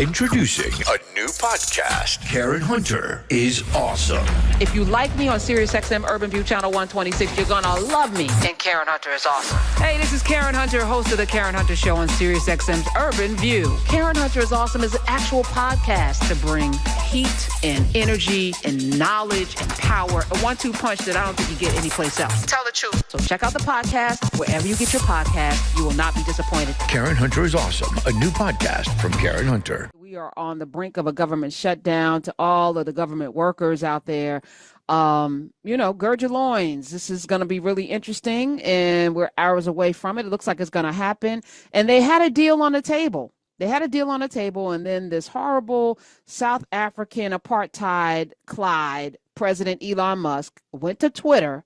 Introducing a new podcast. Karen Hunter is awesome. If you like me on SiriusXM Urban View Channel 126, you're gonna love me. And Karen Hunter is awesome. Hey, this is Karen Hunter, host of the Karen Hunter Show on SiriusXM's Urban View. Karen Hunter is awesome is an actual podcast to bring heat and energy and knowledge and power. A 1-2 punch that I don't think you get anyplace else. Tell the truth. So check out the podcast wherever you get your podcast. You will not be disappointed. Karen Hunter is awesome. A new podcast from Karen Hunter. We are on the brink of a government shutdown. To all of the government workers out there, gird your loins. This is going to be really interesting, and we're hours away from it. It looks like it's going to happen. And they had a deal on the table. And then this horrible South African apartheid Clyde, President Elon Musk, went to Twitter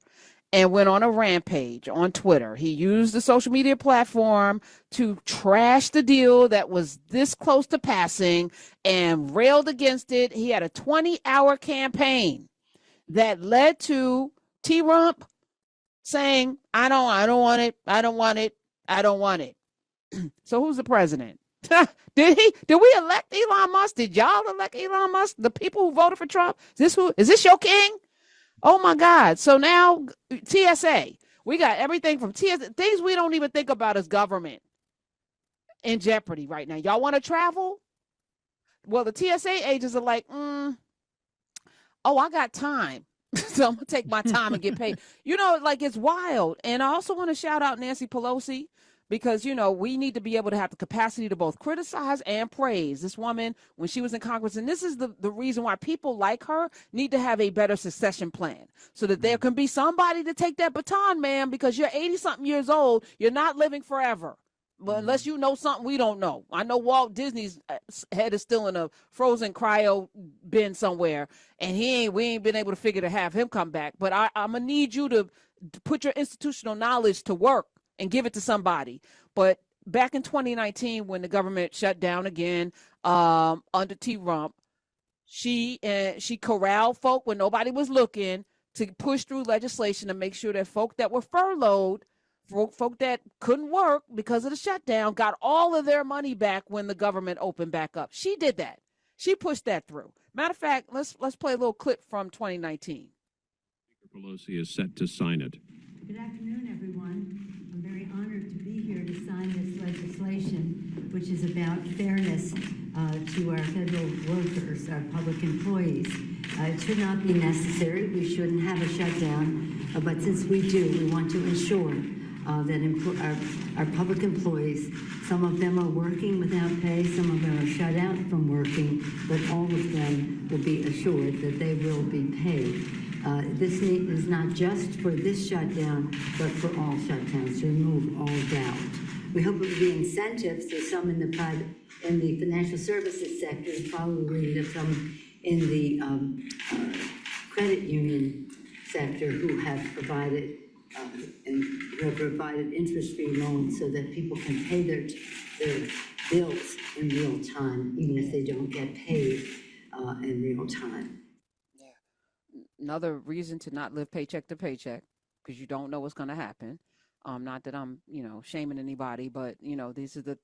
and went on a rampage on Twitter. He used the social media platform to trash the deal that was this close to passing and railed against it. He had a 20-hour campaign that led to T-Rump saying, I don't want it. So who's the president? Did we elect Elon Musk? Did y'all elect Elon Musk? The people who voted for Trump? Is this your king? Oh my God. So now TSA, we got everything from TSA, things we don't even think about as government in jeopardy right now. Y'all want to travel? Well, the TSA agents are like, I got time. So I'm going to take my time and get paid. It's wild. And I also want to shout out Nancy Pelosi, because, we need to be able to have the capacity to both criticize and praise this woman when she was in Congress. And this is the reason why people like her need to have a better succession plan so that there can be somebody to take that baton, man, because you're 80-something years old. You're not living forever. Well, unless you know something we don't know. I know Walt Disney's head is still in a frozen cryo bin somewhere, and we ain't been able to figure to have him come back. But I'm going to need you to put your institutional knowledge to work and give it to somebody. But back in 2019, when the government shut down again under T-Rump, she corralled folk when nobody was looking to push through legislation to make sure that folk that were furloughed, folk that couldn't work because of the shutdown, got all of their money back when the government opened back up. She did that. She pushed that through. Matter of fact, let's play a little clip from 2019. Speaker Pelosi is set to sign it. Good afternoon, everyone. I'm very honored to be here to sign this legislation, which is about fairness to our federal workers, our public employees. It should not be necessary. We shouldn't have a shutdown, but since we do, we want to ensure that our public employees, some of them are working without pay, some of them are shut out from working, but all of them will be assured that they will be paid. This is not just for this shutdown, but for all shutdowns, to remove all doubt. We hope it will be incentives. There's some in the financial services sector, probably some in the credit union sector who have provided interest-free loans so that people can pay their bills in real time, even if they don't get paid in real time. Another reason to not live paycheck to paycheck, because you don't know what's going to happen. Not that I'm, shaming anybody, but, these are the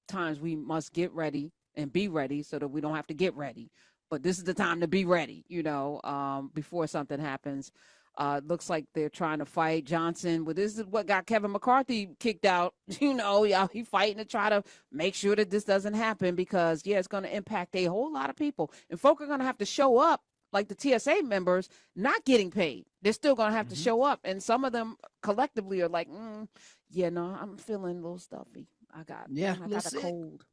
times we must get ready and be ready so that we don't have to get ready. But this is the time to be ready, before something happens. Looks like they're trying to fight Johnson. Well, this is what got Kevin McCarthy kicked out. He fighting to try to make sure that this doesn't happen because, it's going to impact a whole lot of people. And folk are going to have to show up, like the TSA members, not getting paid. They're still going to have to show up. And some of them collectively are like, I'm feeling a little stuffy. I got a cold.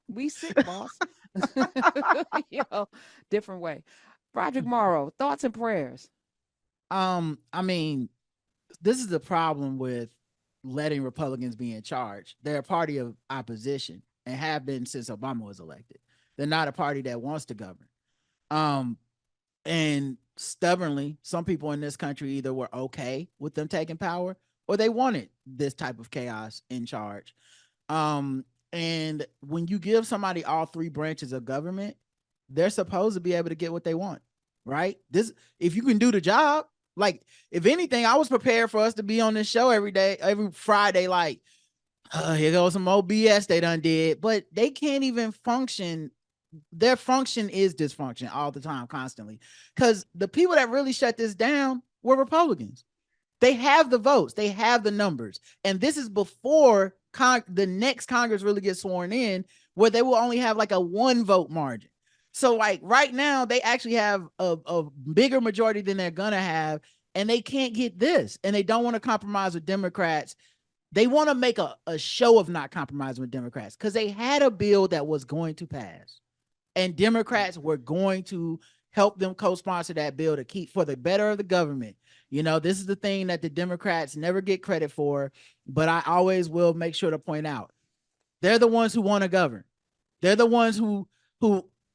We sick, boss. Different way. Roderick Morrow, thoughts and prayers. This is the problem with letting Republicans be in charge. They're a party of opposition and have been since Obama was elected. They're not a party that wants to govern. And stubbornly, some people in this country either were okay with them taking power or they wanted this type of chaos in charge. And when you give somebody all three branches of government, they're supposed to be able to get what they want, right? If you can do the job, like, if anything, I was prepared for us to be on this show every day, every Friday, like, Here goes some old BS they done did, but they can't even function. Their function is dysfunction all the time, constantly. Because the people that really shut this down were Republicans. They have the votes, they have the numbers, and this is before the next Congress really gets sworn in, where they will only have like a 1 vote margin. So like right now, they actually have a bigger majority than they're gonna have, and they can't get this, and they don't want to compromise with Democrats. They want to make a show of not compromising with Democrats because they had a bill that was going to pass, and Democrats were going to help them co-sponsor that bill to keep for the better of the government. You know, this is the thing that the Democrats never get credit for, but I always will make sure to point out. They're the ones who want to govern. They're the ones who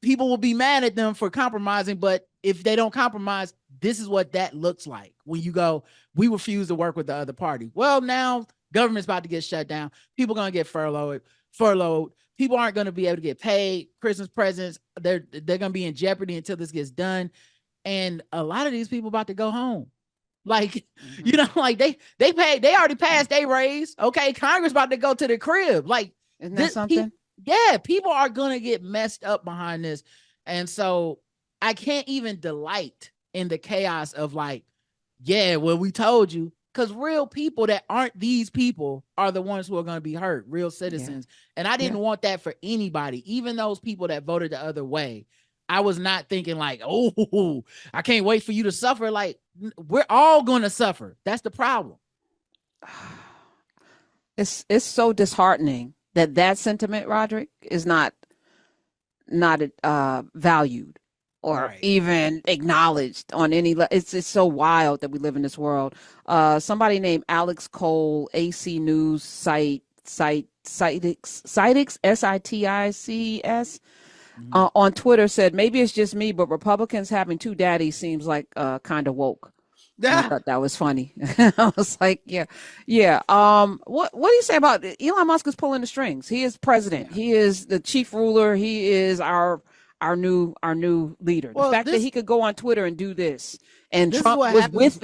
people will be mad at them for compromising, but if they don't compromise, this is what that looks like when you go, we refuse to work with the other party. Well, now government's about to get shut down. People are going to get furloughed. People aren't going to be able to get paid. Christmas presents, they're going to be in jeopardy until this gets done. And a lot of these people about to go home. Like, you know, like they already passed their raise. Okay, Congress about to go to the crib. Like, isn't that something? People are going to get messed up behind this. And so I can't even delight in the chaos of like, yeah, well, we told you. Because real people that aren't these people are the ones who are going to be hurt, real citizens. Yeah. And I didn't want that for anybody, even those people that voted the other way. I was not thinking like, oh, I can't wait for you to suffer. Like, we're all going to suffer. That's the problem. It's so disheartening that sentiment, Roderick, is not valued or even acknowledged on any it's so wild that we live in this world. Somebody named Alex Cole, AC News Sitix, SITICS, on Twitter said, maybe it's just me, but Republicans having 2 daddies seems like kind of woke. I thought that was funny. I was like, yeah. What do you say about Elon Musk is pulling the strings? He is president. He is the chief ruler. He is our new leader. Well, the fact that he could go on Twitter and do this, and Trump was with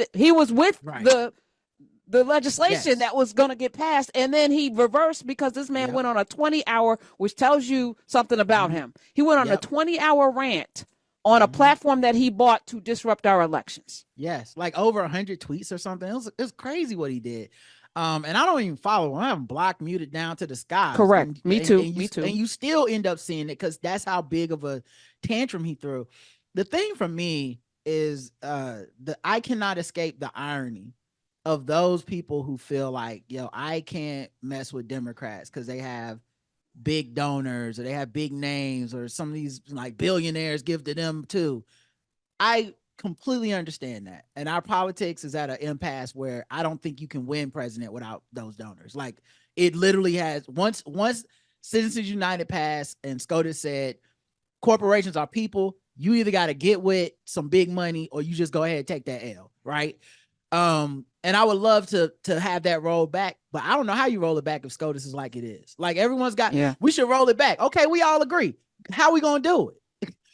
the legislation that was going to get passed, and then he reversed because this man went on a 20-hour, which tells you something about him. He went on a 20-hour rant on a platform that he bought to disrupt our elections. Yes, like over 100 tweets or something. It was crazy what he did. And I don't even follow him. I have him blocked, muted down to the sky. Correct. Me too. And you still end up seeing it because that's how big of a tantrum he threw. The thing for me is I cannot escape the irony of those people who feel like, I can't mess with Democrats because they have big donors or they have big names or some of these like billionaires give to them too. I completely understand that. And our politics is at an impasse where I don't think you can win president without those donors. Like it literally has once Citizens United passed and SCOTUS said corporations are people, you either got to get with some big money or you just go ahead and take that L, right? And I would love to have that rolled back, but I don't know how you roll it back if SCOTUS is like it is. Like everyone's got, we should roll it back. Okay, we all agree. How we gonna do it?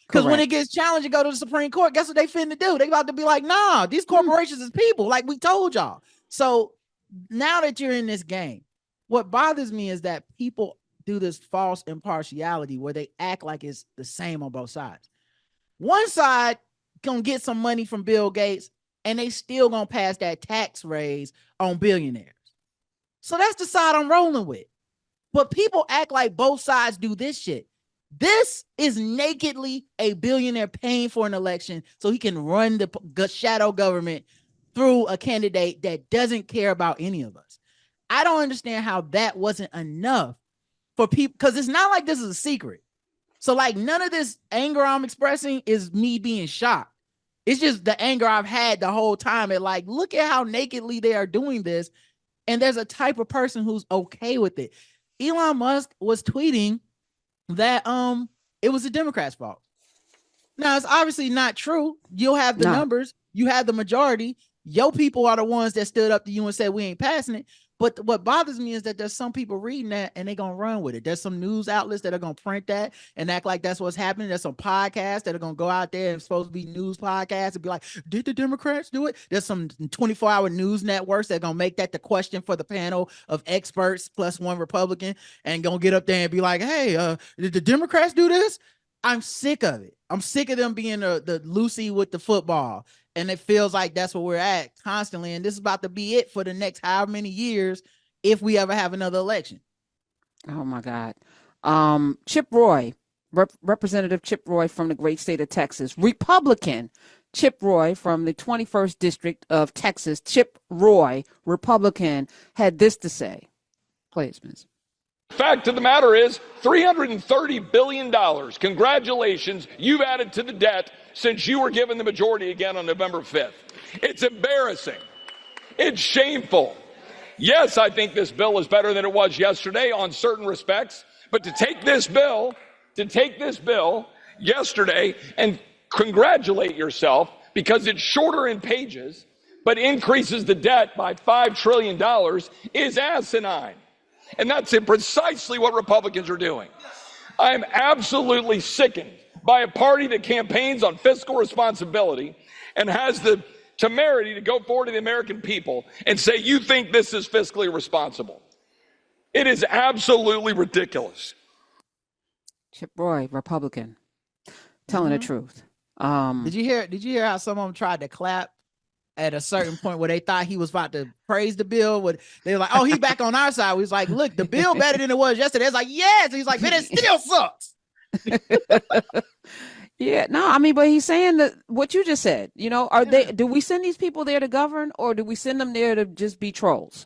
Because when it gets challenged and go to the Supreme Court, guess what they finna do? They about to be like, nah, these corporations is people, like we told y'all. So now that you're in this game, what bothers me is that people do this false impartiality where they act like it's the same on both sides. One side gonna get some money from Bill Gates, and they still gonna pass that tax raise on billionaires. So that's the side I'm rolling with. But people act like both sides do this shit. This is nakedly a billionaire paying for an election so he can run the shadow government through a candidate that doesn't care about any of us. I don't understand how that wasn't enough for people, because it's not like this is a secret. So like none of this anger I'm expressing is me being shocked. It's just the anger I've had the whole time. And like, look at how nakedly they are doing this. And there's a type of person who's okay with it. Elon Musk was tweeting that it was the Democrats' fault. Now, it's obviously not true. You'll have the numbers. You have the majority. Your people are the ones that stood up to you and said, we ain't passing it. But what bothers me is that there's some people reading that and they're going to run with it. There's some news outlets that are going to print that and act like that's what's happening. There's some podcasts that are going to go out there and supposed to be news podcasts and be like, did the Democrats do it? There's some 24-hour news networks that are going to make that the question for the panel of experts plus one Republican and going to get up there and be like, hey, did the Democrats do this? I'm sick of it. I'm sick of them being the Lucy with the football. And it feels like that's where we're at constantly. And this is about to be it for the next however many years if we ever have another election. Oh, my God. Chip Roy, Representative Chip Roy from the great state of Texas. Republican Chip Roy from the 21st District of Texas. Chip Roy, Republican, had this to say. Please, Ms. Fact of the matter is $330 billion. Congratulations. You've added to the debt since you were given the majority again on November 5th. It's embarrassing. It's shameful. Yes, I think this bill is better than it was yesterday on certain respects, but to take this bill yesterday and congratulate yourself because it's shorter in pages, but increases the debt by $5 trillion is asinine. And that's precisely what Republicans are doing. I'm absolutely sickened by a party that campaigns on fiscal responsibility and has the temerity to go forward to the American people and say, you think this is fiscally responsible. It is absolutely ridiculous. Chip Roy, Republican, telling the truth. Did you hear how some of them tried to clap at a certain point where they thought he was about to praise the bill? They were like, oh, he's back on our side. We was like, look, the bill better than it was yesterday. It's like, yes. He's like, man, it still sucks. Yeah, no, I mean, but he's saying that what you just said, do we send these people there to govern or do we send them there to just be trolls?